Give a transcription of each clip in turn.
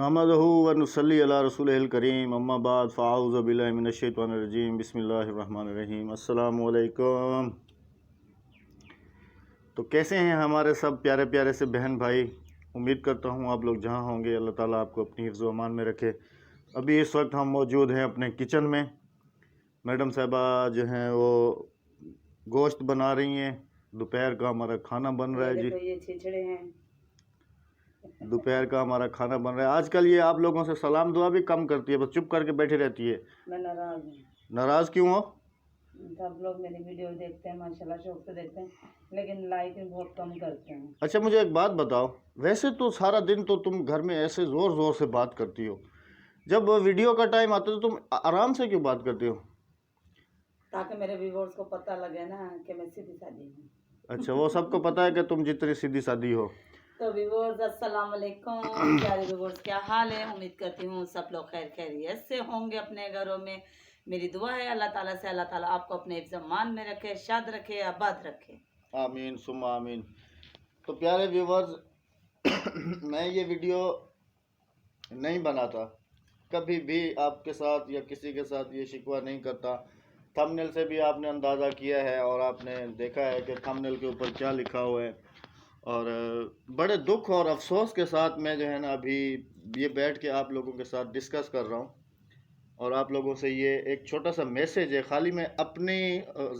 नहमदहु व नुसल्ली अला रसूलिल करीम अम्मा बाद फ़अऊज़ु बिल्लाहि मिनश शैतानिर रजीम बिस्मिल्लाहिर रहमानिर रहीम अस्सलामु अलैकुम। तो कैसे हैं हमारे सब प्यारे प्यारे से बहन भाई। उम्मीद करता हूँ आप लोग जहाँ होंगे अल्लाह ताला आपको अपनी हिफ्ज़ व अमान में रखे। अभी इस वक्त हम मौजूद हैं अपने किचन में। मैडम साहबा जो हैं वो गोश्त बना रही हैं। दोपहर का हमारा खाना बन रहा है जी। ये छिछड़े हैं। दोपहर का हमारा खाना बन रहा है। आजकल ये आप लोगों से सलाम दुआ भी कम करती है, बस चुप करके बैठी रहती है। मैं नाराज हूँ। नाराज़ क्यों हो? सब लोग मेरी वीडियो देखते हैं, माशाल्लाह शौक से देखते हैं, लेकिन लाइक बहुत कम करते हैं। अच्छा मुझे एक बात बताओ, वैसे तो सारा दिन तो तुम घर में ऐसे ज़ोर ज़ोर से बात करती हो, जब वीडियो का टाइम आता है तो तुम आराम से क्यों बात करती हो? ताकि मेरे व्यूअर्स को पता लगे ना कि मैं सीधी सादी हूँ। अच्छा, वो सबको पता है कि तुम जितनी सीधी सादी हो। तो व्यूअर्स अस्सलाम वालेकुम, प्यारे व्यूअर्स क्या हाल है? उम्मीद करती हूँ सब लोग खैर खैरियत से होंगे अपने घरों में। मेरी दुआ है अल्लाह ताला से, अल्लाह ताला आपको अपने हिफ्ज़-ए-मान में रखे, शाद रखे, आबाद रखे। आमीन सुम्मा आमीन। तो प्यारे व्यूवर्स मैं ये वीडियो नहीं बनाता, कभी भी आपके साथ या किसी के साथ ये शिकवा नहीं करता। थंबनेल से भी आपने अंदाज़ा किया है और आपने देखा है कि थंबनेल के ऊपर क्या लिखा हुआ है। और बड़े दुख और अफसोस के साथ मैं जो है ना अभी ये बैठ के आप लोगों के साथ डिस्कस कर रहा हूँ। और आप लोगों से ये एक छोटा सा मैसेज है, खाली मैं अपनी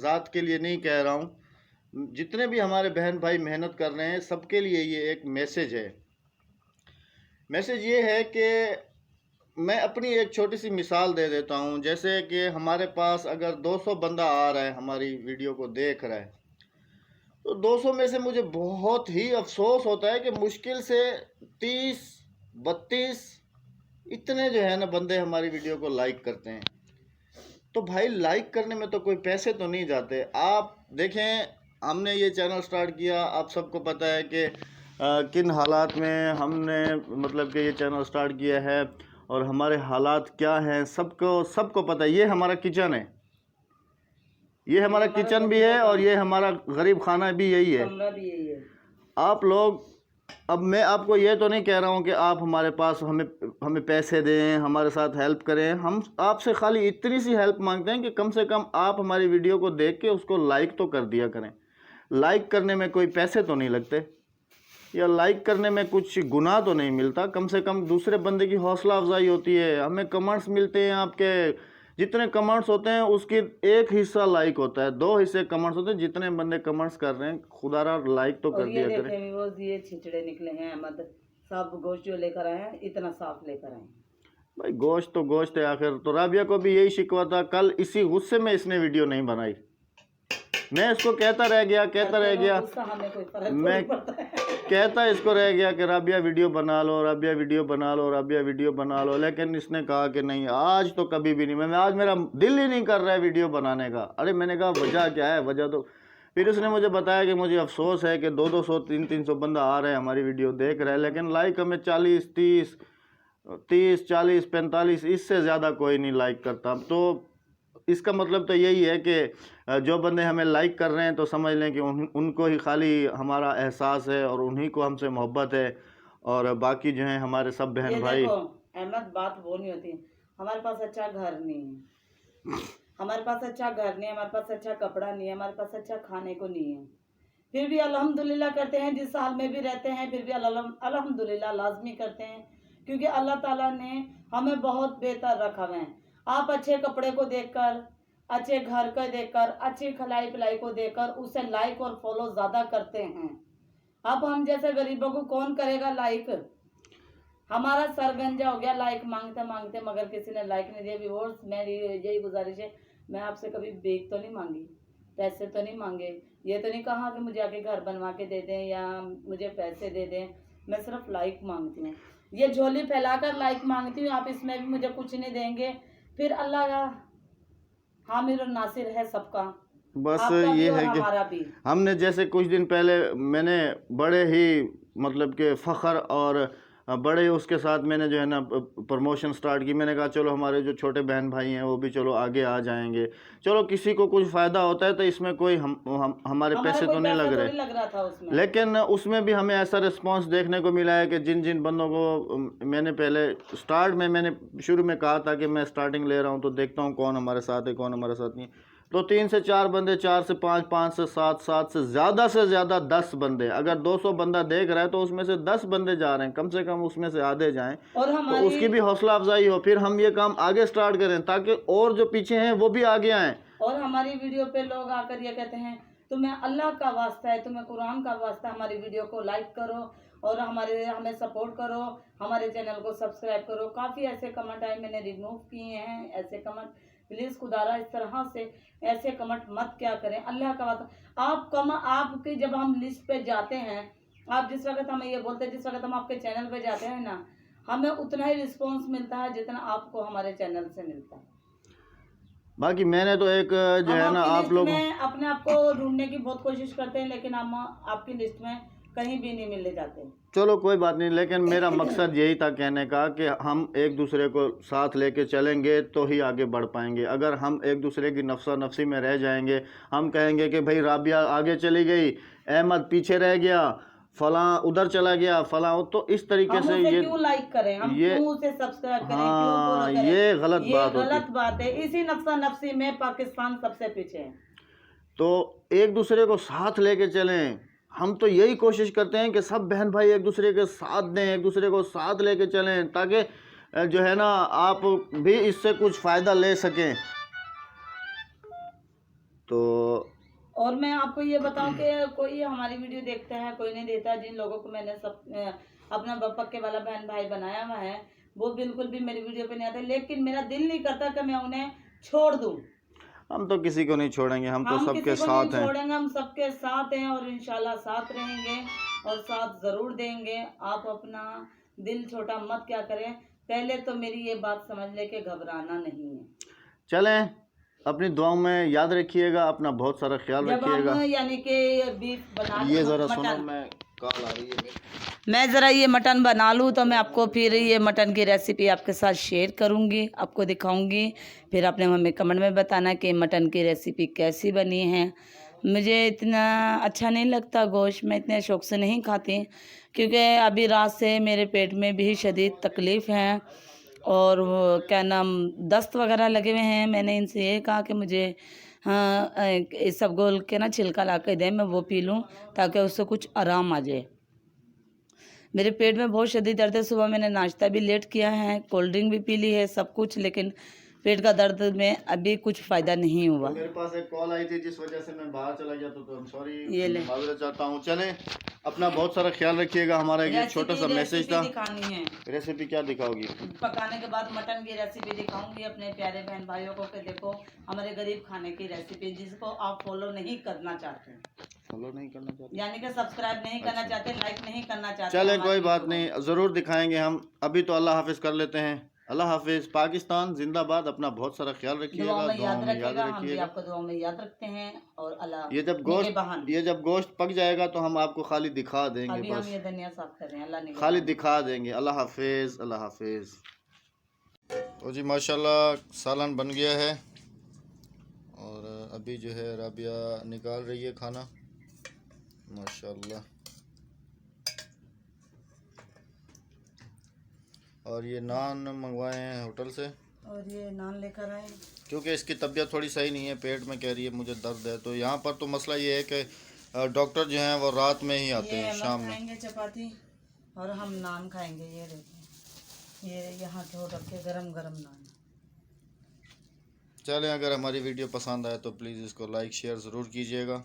ज़ात के लिए नहीं कह रहा हूँ, जितने भी हमारे बहन भाई मेहनत कर रहे हैं सबके लिए ये एक मैसेज है। मैसेज ये है कि मैं अपनी एक छोटी सी मिसाल दे देता हूँ। जैसे कि हमारे पास अगर 200 बंदा आ रहा है, हमारी वीडियो को देख रहा है, तो 200 में से मुझे बहुत ही अफसोस होता है कि मुश्किल से 30-32 इतने जो है ना बंदे हमारी वीडियो को लाइक करते हैं। तो भाई लाइक करने में तो कोई पैसे तो नहीं जाते। आप देखें, हमने ये चैनल स्टार्ट किया, आप सबको पता है कि किन हालात में हमने मतलब कि ये चैनल स्टार्ट किया है और हमारे हालात क्या हैं सबको पता है। ये हमारा किचन है, ये हमारा किचन भी है और ये हमारा गरीब खाना भी यही है, कमरा भी यही है। आप लोग, अब मैं आपको ये तो नहीं कह रहा हूँ कि आप हमारे पास हमें पैसे दें, हमारे साथ हेल्प करें। हम आपसे खाली इतनी सी हेल्प मांगते हैं कि कम से कम आप हमारी वीडियो को देख के उसको लाइक तो कर दिया करें। लाइक करने में कोई पैसे तो नहीं लगते या लाइक करने में कुछ गुनाह तो नहीं मिलता। कम से कम दूसरे बंदे की हौसला अफजाई होती है। हमें कमेंट्स मिलते हैं, आपके जितने कमेंट्स होते हैं उसकी एक हिस्सा लाइक होता है, 2 हिस्से कमेंट्स होते हैं। जितने बंदे कमेंट्स कर रहे हैं खुदारा लाइक तो कर दिया करें। वो ये छिछड़े निकले हैं अहमद साहब, गोश्त जो लेकर आए हैं इतना साफ लेकर आए। भाई गोश्त तो गोश्त है आखिर। तो राबिया को भी यही शिकवा था, कल इसी गुस्से में इसने वीडियो नहीं बनाई। मैं इसको कहता रह गया मैं कहता इसको रह गया कि राबिया वीडियो बना लो, राबिया वीडियो बना लो, राबिया वीडियो बना लो, लेकिन इसने कहा कि नहीं आज तो कभी भी नहीं। मैं आज मेरा दिल ही नहीं कर रहा है वीडियो बनाने का। अरे मैंने कहा वजह क्या है? वजह तो फिर उसने मुझे बताया कि मुझे अफसोस है कि 200-200 300 बंदा आ रहा है, हमारी वीडियो देख रहा है, लेकिन लाइक हमें 40-30 40-45 इससे ज़्यादा कोई नहीं लाइक करता। तो इसका मतलब तो यही है कि जो बंदे हमें लाइक कर रहे हैं तो समझ लें कि उनको ही खाली हमारा एहसास है और उन्हीं को हमसे मोहब्बत है, और बाकी जो हैं हमारे सब बहन भाई। अहमद बात वो नहीं होती, हमारे पास अच्छा घर नहीं है, हमारे पास अच्छा घर नहीं है, हमारे पास अच्छा कपड़ा नहीं है, हमारे पास अच्छा खाने को नहीं है, फिर भी अल्हम्दुलिल्लाह करते हैं। जिस हाल में भी रहते हैं फिर भी अल्हम्दुलिल्लाह लाजमी करते हैं, क्योंकि अल्लाह ताला ने हमें बहुत बेहतर रखा है। आप अच्छे कपड़े को देखकर, अच्छे घर को देखकर, अच्छी खिलाई पिलाई को देखकर उसे लाइक और फॉलो ज्यादा करते हैं। अब हम जैसे गरीबों को कौन करेगा लाइक? हमारा सर गंजा हो गया लाइक मांगते मांगते, मगर किसी ने लाइक नहीं दिया। व्यूअर्स मेरी यही गुजारिश है, मैं आपसे कभी भीख तो नहीं मांगी, पैसे तो नहीं मांगे, ये तो नहीं कहा कि मुझे आके घर बनवा के दे दें या मुझे पैसे दे दें। मैं सिर्फ लाइक मांगती हूँ, ये झोली फैलाकर लाइक मांगती हूँ। आप इसमें भी मुझे कुछ नहीं देंगे, फिर अल्लाह का हामिर और नासिर है सबका, बस ये है कि हमने जैसे कुछ दिन पहले मैंने बड़े ही मतलब के फ़ख्र और बड़े उसके साथ मैंने जो है ना प्रमोशन स्टार्ट की। मैंने कहा चलो हमारे जो छोटे बहन भाई हैं वो भी चलो आगे आ जाएंगे, चलो किसी को कुछ फ़ायदा होता है तो इसमें कोई हमारे हमारा पैसे कोई तो नहीं पैसा लग थोड़ी रहे। लग रहा था उसमें। लेकिन उसमें भी हमें ऐसा रिस्पांस देखने को मिला है कि जिन जिन बंदों को मैंने पहले स्टार्ट में मैंने शुरू में कहा था कि मैं स्टार्टिंग ले रहा हूं तो देखता हूं कौन हमारे साथ है कौन हमारे साथ नहीं, तो 3 से 4 बंदे, 4 से 5, 5 से 7, 7 से ज़्यादा 10 बंदे, अगर 200 बंदा देख रहा है तो उसमें से 10 बंदे जा रहे हैं, कम से कम उसमें से आधे जाएं और तो हमारी उसकी भी हौसला अफजाई हो, फिर हम ये काम आगे स्टार्ट करें ताकि और जो पीछे हैं वो भी आगे आएँ। और हमारी वीडियो पे लोग आकर ये कहते हैं तुम्हें अल्लाह का वास्ता है, तुम्हें कुरान का वास्ता है, हमारी वीडियो को लाइक करो और हमें सपोर्ट करो, हमारे चैनल को सब्सक्राइब करो। काफ़ी ऐसे कमेंट आए, मैंने रिमूव किए हैं ऐसे कमेंट। प्लीज़ खुदारा इस तरह से ऐसे कमेंट मत क्या करें, अल्लाह का वास्ता। आपकी जब हम लिस्ट पे जाते हैं, आप जिस वक्त हमें ये बोलते हैं, जिस वक्त हम आपके चैनल पे जाते हैं ना, हमें उतना ही रिस्पॉन्स मिलता है जितना आपको हमारे चैनल से मिलता है। बाकी मैंने तो एक जो है ना आप लोग में अपने आप को ढूंढने की बहुत कोशिश करते हैं, लेकिन हम आपकी लिस्ट में कहीं भी नहीं मिलने जाते। चलो कोई बात नहीं, लेकिन मेरा मकसद यही था कहने का कि हम एक दूसरे को साथ लेके चलेंगे तो ही आगे बढ़ पाएंगे। अगर हम एक दूसरे की नफसा नफसी में रह जाएंगे, हम कहेंगे कि भाई राबिया आगे चली गई, अहमद पीछे रह गया, फलां उधर चला गया, फलां, तो इस तरीके हम से उसे ये क्यों लाइक करें, हम ये क्यों उसे सब्सक्राइब करें, हाँ, क्यों फॉलो करें? ये गलत ये बात होती गलत बात है। इसी नफसा नफसी में पाकिस्तान सबसे पीछे है। तो एक दूसरे को साथ लेके चलें। हम तो यही कोशिश करते हैं कि सब बहन भाई एक दूसरे के साथ दें, एक दूसरे को साथ लेके चलें ताकि जो है ना आप भी इससे कुछ फ़ायदा ले सकें। तो और मैं आपको ये बताऊं कि कोई हमारी वीडियो देखता है, कोई नहीं देता। जिन लोगों को मैंने अपना पक्के वाला बहन भाई बनाया हुआ है, वो बिल्कुल भी मेरी वीडियो पे नहीं आते, लेकिन मेरा दिल नहीं करता कि मैं उन्हें छोड़ दूं। हम तो किसी को नहीं छोड़ेंगे, हम तो सबके साथ हैं। छोड़ेंगे, हम सबके साथ हैं और इंशाल्लाह साथ रहेंगे और साथ ज़रूर देंगे। आप अपना दिल छोटा मत क्या करें, पहले तो मेरी ये बात समझ ले कि घबराना नहीं है। चलें, अपनी दुआओं में याद रखिएगा, अपना बहुत सारा ख्याल रखिएगा। यानी कि बीफ बना ये ज़रा सुनो, मैं कॉल आ रही है मैं ज़रा ये मटन बना लूँ तो मैं आपको फिर ये मटन की रेसिपी आपके साथ शेयर करूँगी, आपको दिखाऊँगी। फिर आपने हमें कमेंट में बताना कि मटन की रेसिपी कैसी बनी है। मुझे इतना अच्छा नहीं लगता गोश्त, मैं इतने शौक़ से नहीं खाती क्योंकि अभी रात से मेरे पेट में भी शदीद तकलीफ़ है और वो क्या नाम दस्त वगैरह लगे हुए हैं। मैंने इनसे ये कहा कि मुझे सब गोल के ना छिलका ला के दें, मैं वो पी लूँ ताकि उससे कुछ आराम आ जाए। मेरे पेट में बहुत शदीद दर्द है। सुबह मैंने नाश्ता भी लेट किया है, कोल्ड ड्रिंक भी पी ली है, सब कुछ, लेकिन पेट का दर्द में अभी कुछ फ़ायदा नहीं हुआ। तो मेरे पास एक कॉल आई थी जिस वजह से मैं बाहर चला गया, तो I'm सॉरी, ये ले, माजूर चाहता हूँ। चलें, अपना बहुत सारा ख्याल रखिएगा। हमारा ये छोटा सा मैसेज था। दिखानी है रेसिपी क्या दिखाओगी? पकाने के बाद मटन की रेसिपी दिखाऊंगी अपने प्यारे बहन भाइयों को कि देखो हमारे गरीब खाने की रेसिपी, जिसको आप फॉलो नहीं करना चाहते, फॉलो नहीं करना चाहते यानी कि सब्सक्राइब नहीं करना चाहते, लाइक नहीं करना चाहते। चलें, कोई बात नहीं, ज़रूर दिखाएंगे हम। अभी तो अल्लाह हाफिज़ कर लेते हैं। अल्लाह हाफिज़, पाकिस्तान जिंदाबाद। अपना बहुत सारा ख्याल रखिएगा, दुआ में याद दुआ में याद रखिएगा, हम भी रखिएगा। आपको दुआ में याद रखते हैं। और अल्लाह ये जब गोश्त पक जाएगा तो हम आपको खाली दिखा देंगे, अभी बस हम ये धनिया साफ कर रहे हैं, अल्लाह ने खाली दिखा देंगे। अल्लाह हाफिज़, अल्लाह हाफिज़। तो जी माशाल्लाह सालन बन गया है और अभी जो है राबिया निकाल रही है खाना, माशाल्लाह। और ये नान मंगवाए हैं होटल से, और ये नान लेकर आए क्योंकि इसकी तबीयत थोड़ी सही नहीं है, पेट में कह रही है मुझे दर्द है। तो यहाँ पर तो मसला ये है कि डॉक्टर जो हैं वो रात में ही आते हैं, शाम में। खाएंगे चपाती और हम नान खाएंगे। ये देखिए, ये यहाँ धो रखे गरम गरम नान। चलें, अगर हमारी वीडियो पसंद आए तो प्लीज़ इसको लाइक शेयर ज़रूर कीजिएगा।